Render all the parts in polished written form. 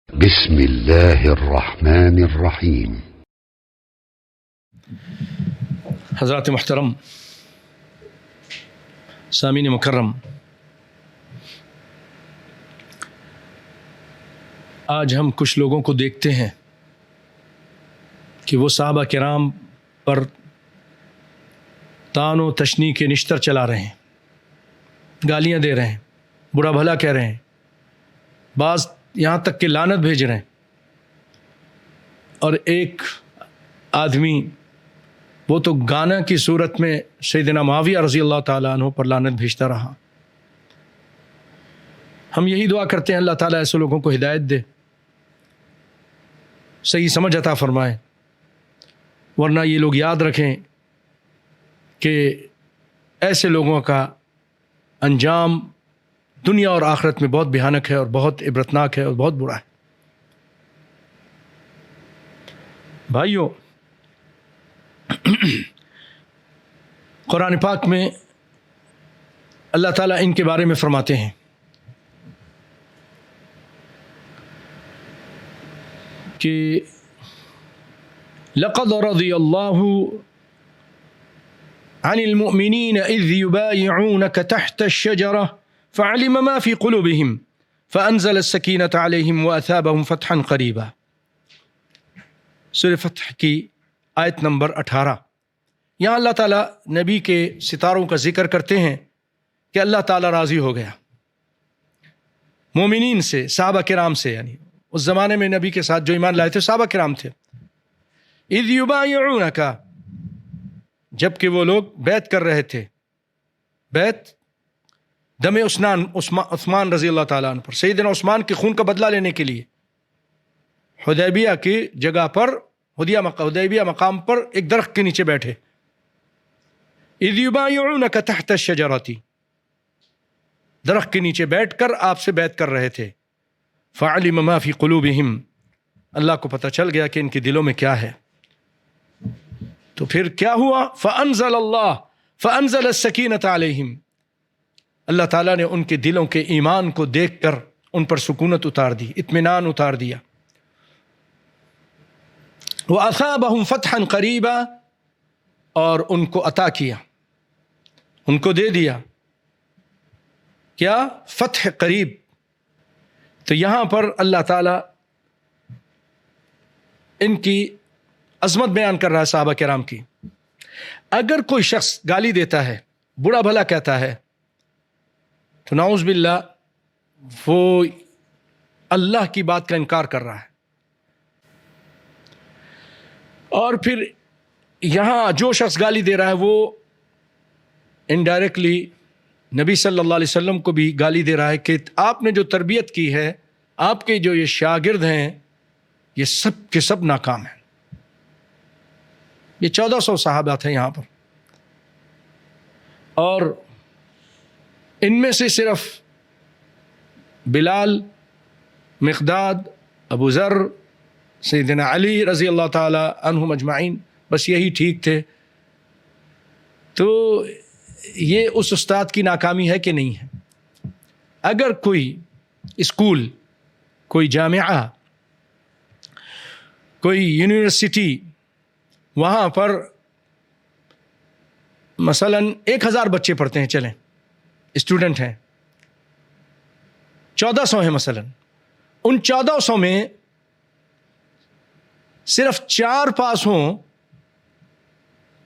بسم اللہ الرحمن الرحیم۔ حضرات محترم، سامعین مکرم، آج ہم کچھ لوگوں کو دیکھتے ہیں کہ وہ صحابہ کرام پر طعن و تشنیع کے نشتر چلا رہے ہیں، گالیاں دے رہے ہیں، برا بھلا کہہ رہے ہیں، بعض یہاں تک کہ لعنت بھیج رہے ہیں، اور ایک آدمی وہ تو گانا کی صورت میں سیدنا معاویہ رضی اللہ تعالیٰ عنہ پر لعنت بھیجتا رہا۔ ہم یہی دعا کرتے ہیں اللہ تعالیٰ ایسے لوگوں کو ہدایت دے، صحیح سمجھ عطا فرمائے، ورنہ یہ لوگ یاد رکھیں کہ ایسے لوگوں کا انجام دنیا اور آخرت میں بہت بھیانک ہے اور بہت عبرتناک ہے اور بہت برا ہے۔ بھائیو، قرآن پاک میں اللہ تعالیٰ ان کے بارے میں فرماتے ہیں کہ لَقَدْ رَضِيَ اللَّهُ عَنِ الْمُؤْمِنِينَ إِذْ يُبَايِعُونَكَ تَحْتَ الشَّجَرَةِ فَعَلِمَ مَا فِي قُلُوبِهِمْ فَأَنزَلَ السَّكِينَةَ عَلَيْهِمْ وَأَثَابَهُمْ فَتْحًا قَرِيبًا۔ سورہ فتح کی آیت نمبر 18۔ یہاں اللہ تعالیٰ نبی کے ستاروں کا ذکر کرتے ہیں کہ اللہ تعالیٰ راضی ہو گیا مومنین سے، صحابہ کرام سے، یعنی اس زمانے میں نبی کے ساتھ جو ایمان لائے تھے صحابہ کرام تھے۔ اذ یبایعونک، جبکہ وہ لوگ بیعت کر رہے تھے، بیعت دم عثمان رضی اللہ تعالیٰ عنہ پر، سیدنا عثمان کے خون کا بدلہ لینے کے لیے حدیبیہ کی جگہ پر، حدیبیہ مقام پر ایک درخت کے نیچے بیٹھے۔ اذ یبایعونک تحت الشجرۃ، درخت کے نیچے بیٹھ کر آپ سے بیعت کر رہے تھے۔ فعلم ما فی قلوبہم، اللہ کو پتہ چل گیا کہ ان کے دلوں میں کیا ہے۔ تو پھر کیا ہوا؟ فانزل السکینۃ علیہم، اللہ تعالیٰ نے ان کے دلوں کے ایمان کو دیکھ کر ان پر سکونت اتار دی، اطمینان اتار دیا۔ وَأَثَابَهُمْ فَتْحًا قَرِيبًا، اور ان کو عطا کیا، ان کو دے دیا کیا؟ فتح قریب۔ تو یہاں پر اللہ تعالیٰ ان کی عظمت بیان کر رہا ہے صحابہ کرام کی۔ اگر کوئی شخص گالی دیتا ہے، برا بھلا کہتا ہے، تو نعوذ باللہ وہ اللہ کی بات کا انکار کر رہا ہے۔ اور پھر یہاں جو شخص گالی دے رہا ہے وہ انڈائریکٹلی نبی صلی اللہ علیہ وسلم کو بھی گالی دے رہا ہے کہ آپ نے جو تربیت کی ہے، آپ کے جو یہ شاگرد ہیں، یہ سب کے سب ناکام ہیں۔ یہ 1400 صحابہ تھے یہاں پر، اور ان میں سے صرف بلال، مقداد، ابو ذر، سیدنا علی رضی اللہ تعالی عنہم اجمعین، بس یہی ٹھیک تھے۔ تو یہ اس استاد کی ناکامی ہے کہ نہیں ہے؟ اگر کوئی اسکول، کوئی جامعہ، کوئی یونیورسٹی، وہاں پر مثلا 1000 بچے پڑھتے ہیں، چلیں اسٹوڈنٹ ہیں، 1400 ہیں مثلا، ان 1400 میں صرف 4 پاس ہوں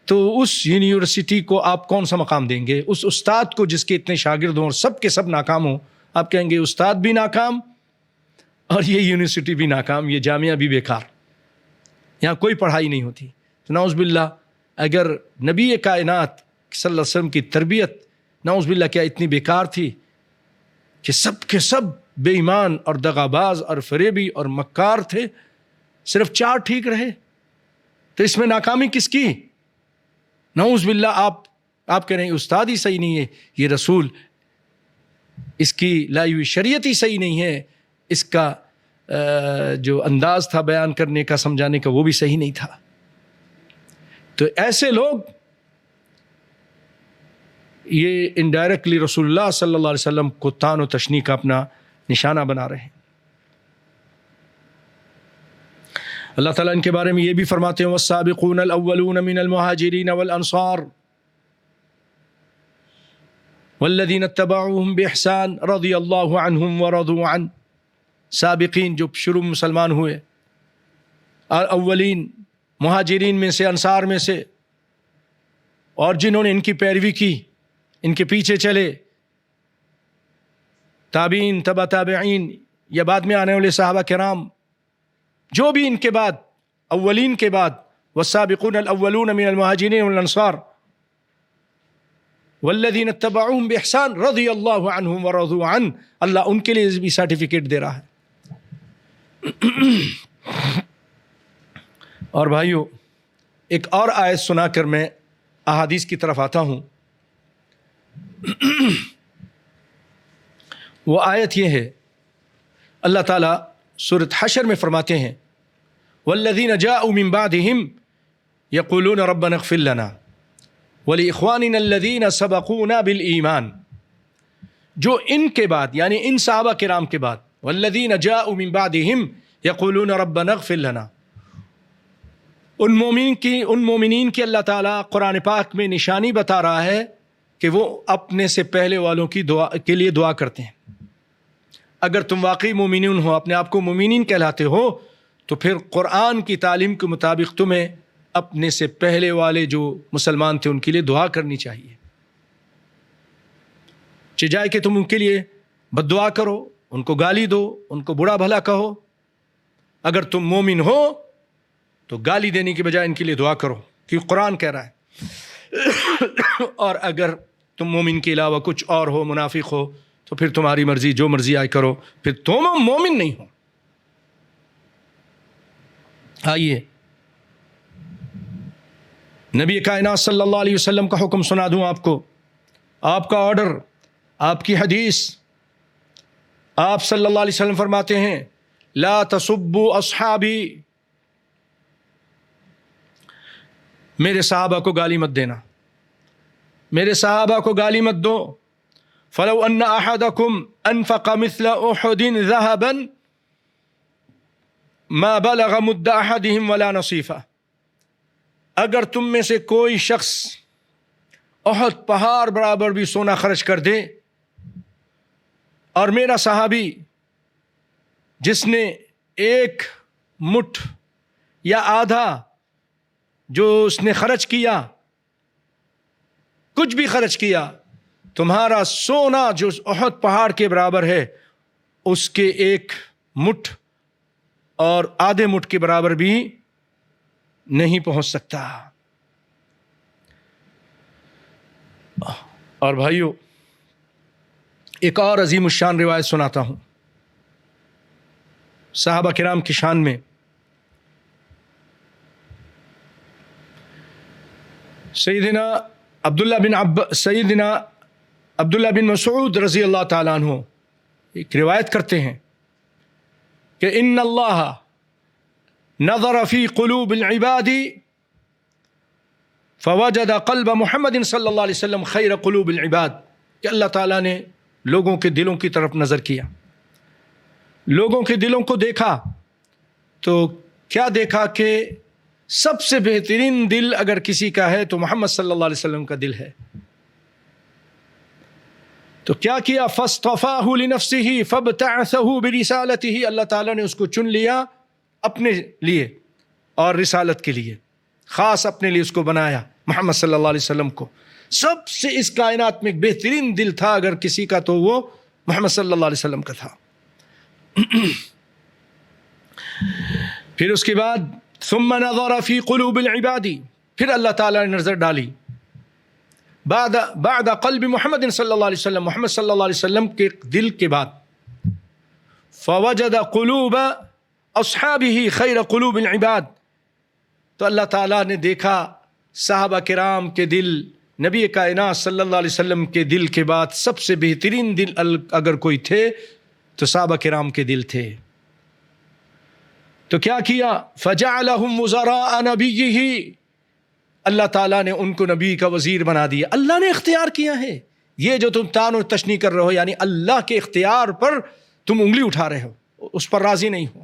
تو اس یونیورسٹی کو آپ کون سا مقام دیں گے؟ اس استاد کو جس کے اتنے شاگرد ہوں اور سب کے سب ناکام ہوں، آپ کہیں گے استاد بھی ناکام اور یہ یونیورسٹی بھی ناکام، یہ جامعہ بھی بیکار، یہاں کوئی پڑھائی نہیں ہوتی۔ تو نعوذ باللہ اگر نبی کائنات صلی اللہ علیہ وسلم کی تربیت نعوذ باللہ کیا اتنی بیکار تھی کہ سب کے سب بے ایمان اور دغاباز اور فریبی اور مکار تھے، صرف 4 ٹھیک رہے، تو اس میں ناکامی کس کی؟ نعوذ باللہ آپ کہہ رہے ہیں استاد ہی صحیح نہیں ہے، یہ رسول، اس کی لائی ہوئی شریعت ہی صحیح نہیں ہے، اس کا جو انداز تھا بیان کرنے کا، سمجھانے کا، وہ بھی صحیح نہیں تھا۔ تو ایسے لوگ یہ انڈائریکٹلی رسول اللہ صلی اللہ علیہ وسلم کو طعن و تشنیع کا اپنا نشانہ بنا رہے ہیں۔ اللہ تعالیٰ ان کے بارے میں یہ بھی فرماتے ہیں والسابقون الاولون من المہاجرین والانصار والذین اتبعوهم بإحسان رضی اللہ عنہم ورضوا عنہ. سابقین جو شروع مسلمان ہوئے، اولین مہاجرین میں سے، انصار میں سے، اور جنہوں نے ان کی پیروی کی، ان کے پیچھے چلے، تابعین، تبع تابعین یا بعد میں آنے والے صحابہ کرام، جو بھی ان کے بعد، اولین کے بعد، والسابقون الاولون من المہاجرین والانصار والذین اتبعوهم بإحسان رضی اللہ عنہم ورضوا عنہ. اللہ ان کے لیے بھی سرٹیفکیٹ دے رہا ہے. اور بھائیو، ایک اور آیت سنا کر میں احادیث کی طرف آتا ہوں. وہ آیت یہ ہے، اللہ تعالیٰ سورۃ حشر میں فرماتے ہیں والذین جاءوا من بعدهم یقولون ربنا اغفر لنا ولإخواننا الذین سبقونا بالایمان. جو ان کے بعد، یعنی ان صحابہ کرام کے بعد، والذین جاءوا من بعدهم یقولون ربنا اغفر لنا، ان مومنین کی اللہ تعالیٰ قرآن پاک میں نشانی بتا رہا ہے کہ وہ اپنے سے پہلے والوں کی دعا کے لیے دعا کرتے ہیں. اگر تم واقعی مومنین ہو، اپنے آپ کو مومنین کہلاتے ہو، تو پھر قرآن کی تعلیم کے مطابق تمہیں اپنے سے پہلے والے جو مسلمان تھے ان کے لیے دعا کرنی چاہیے. چاہے کہ تم ان کے لیے بد دعا کرو، ان کو گالی دو، ان کو برا بھلا کہو، اگر تم مومن ہو تو گالی دینے کی بجائے ان کے لیے دعا کرو، کیونکہ قرآن کہہ رہا ہے. اور اگر تم مومن کے علاوہ کچھ اور ہو، منافق ہو، تو پھر تمہاری مرضی، جو مرضی آئے کرو، پھر تم مومن نہیں ہو. آئیے نبی کائنات صلی اللہ علیہ وسلم کا حکم سنا دوں آپ کو، آپ کا آرڈر، آپ کی حدیث. آپ صلی اللہ علیہ وسلم فرماتے ہیں لا تسبوا اصحابی، میرے صحابہ کو گالی مت دینا، میرے صحابہ کو گالی مت دو. فلو ان احدکم انفق مثل احد ذهبا ما بلغ مد احدهم ولا نصیفہ. اگر تم میں سے کوئی شخص احد پہاڑ برابر بھی سونا خرچ کر دے، اور میرا صحابی جس نے ایک مٹھ یا آدھا جو اس نے خرچ کیا، کچھ بھی خرچ کیا، تمہارا سونا جو احد پہاڑ کے برابر ہے اس کے ایک مٹھ اور آدھے مٹھ کے برابر بھی نہیں پہنچ سکتا. اور بھائیو، ایک اور عظیم الشان روایت سناتا ہوں صحابہ کرام کی شان میں. سیدنا عبداللہ بن مسعود رضی اللہ تعالیٰ عنہ ایک روایت کرتے ہیں کہ ان اللہ نظر فی قلوب العباد فوجد قلب محمد صلی اللہ علیہ وسلم خیر قلوب العباد. کہ اللہ تعالیٰ نے لوگوں کے دلوں کی طرف نظر کیا، لوگوں کے دلوں کو دیکھا، تو کیا دیکھا کہ سب سے بہترین دل اگر کسی کا ہے تو محمد صلی اللہ علیہ وسلم کا دل ہے. تو کیا کیا؟ فاصطفاہ لنفسہ فابتعثہ برسالتہ، اللہ تعالیٰ نے اس کو چن لیا اپنے لیے اور رسالت کے لیے، خاص اپنے لیے اس کو بنایا محمد صلی اللہ علیہ وسلم کو. سب سے اس کائنات میں ایک بہترین دل تھا اگر کسی کا تو وہ محمد صلی اللہ علیہ وسلم کا تھا. پھر اس کے بعد ثم نظر فی قلوب العباد، پھر اللہ تعالیٰ نے نظر ڈالی بعد قلب محمد صلی اللہ علیہ وسلم، محمد صلی اللہ علیہ وسلم کے دل کے بعد. فوجد قلوب اصحابہ خیر قلوب العباد، تو اللہ تعالیٰ نے دیکھا صحابہ کرام کے دل نبی کائنات صلی اللہ علیہ وسلم کے دل کے بعد سب سے بہترین دل اگر کوئی تھے تو صحابہ کرام کے دل تھے. تو کیا کیا؟ فجعلہم وزراء نبیہ، اللہ تعالیٰ نے ان کو نبی کا وزیر بنا دیا. اللہ نے اختیار کیا ہے. یہ جو تم تان و تشنی کر رہے ہو، یعنی اللہ کے اختیار پر تم انگلی اٹھا رہے ہو، اس پر راضی نہیں ہو.